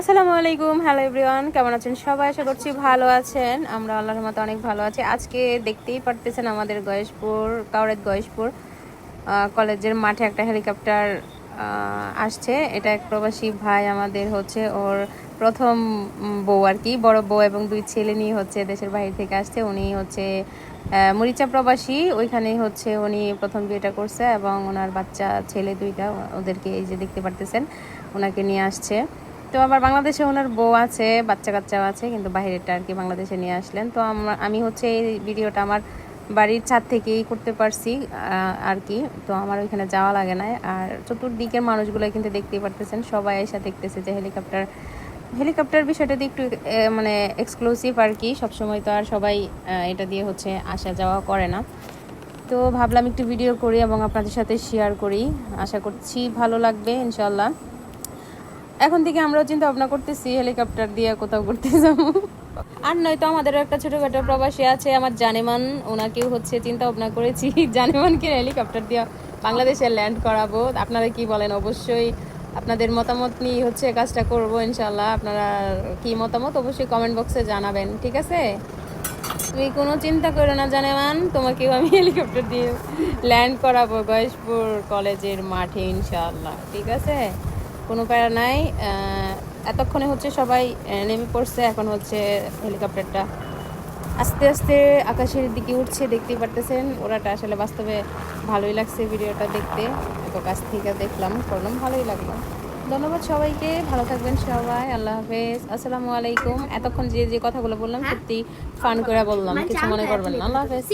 আসসালামু আলাইকুম, hello everyone, কেমন আছেন সবাই? আশা করছি ভালো আছেন। আমরা আল্লাহর মতো অনেক ভালো আছি। আজকে দেখতেই পারতেছেন আমাদের গয়েশপুর কাউরেদ গয়েশপুর কলেজের মাঠে একটা হেলিকপ্টার আসছে। এটা এক প্রবাসী ভাই আমাদের, হচ্ছে ওর প্রথম বউ আর কি, বড় বউ এবং দুই ছেলে নিয়ে হচ্ছে দেশের বাইরে থেকে আসছে। উনি হচ্ছে মরিচা প্রবাসী, ওইখানেই হচ্ছে উনি প্রথম বিয়েটা করছে এবং ওনার বাচ্চা ছেলে দুইটা, ওদেরকে এই যে দেখতে পারতেছেন ওনাকে নিয়ে আসছে। তো আবার বাংলাদেশে ওনার বউ আছে, বাচ্চা কাচ্চাও আছে, কিন্তু বাইরেরটা আর কি বাংলাদেশে নিয়ে আসলেন। তো আমি হচ্ছে এই ভিডিওটা আমার বাড়ির ছাদ থেকেই করতে পারছি আর কি। তো আমার ওইখানে যাওয়া লাগে না। আর চতুর্দিকের মানুষগুলো কিন্তু দেখতেই পারতেছেন, সবাই এসে দেখতেছে যে হেলিকপ্টার বিষয়টা দিয়ে একটু মানে এক্সক্লুসিভ আর কি। সবসময় তো আর সবাই এটা দিয়ে হচ্ছে আসা যাওয়া করে না। তো ভাবলাম একটু ভিডিও করি এবং আপনাদের সাথে শেয়ার করি। আশা করছি ভালো লাগবে ইনশাল্লাহ। এখন থেকে আমরাও চিন্তা ভাবনা করতেছি হেলিকপ্টার দিয়ে কোথাও ঘুরতে যাবো। আর নয়তো আমাদেরও একটা ছোটখাটো প্রবাসী আছে আমার জানেমান, ওনাকেও হচ্ছে চিন্তা ভাবনা করেছি জানেমানকে হেলিকপ্টার দিয়ে বাংলাদেশে ল্যান্ড করাবো। আপনারা কি বলেন? অবশ্যই আপনাদের মতামত নিয়ে হচ্ছে কাজটা করবো ইনশাল্লাহ। আপনারা কি মতামত অবশ্যই কমেন্ট বক্সে জানাবেন, ঠিক আছে? তুমি কোনো চিন্তা করো না জানেমান, তোমাকেও আমি হেলিকপ্টার দিয়ে ল্যান্ড করাবো গয়েশপুর কলেজের মাঠে ইনশাআল্লাহ, ঠিক আছে? কোনো প্যারা নাই। এতক্ষণে হচ্ছে সবাই নেমে পড়ছে। এখন হচ্ছে হেলিকপ্টারটা আস্তে আস্তে আকাশের দিকে উঠছে, দেখতেই পারতেছেন। ওরাটা আসলে বাস্তবে ভালোই লাগছে ভিডিওটা দেখতে, এত কাছ থেকে দেখলাম, করলাম, ভালোই লাগলো। ধন্যবাদ সবাইকে, ভালো থাকবেন সবাই, আল্লাহ হাফেজ, আসসালামু আলাইকুম। এতক্ষণ যে যে কথাগুলো বললাম সত্যি ফান করে বললাম, কিছু মনে করবেন না। আল্লাহ হাফেজ।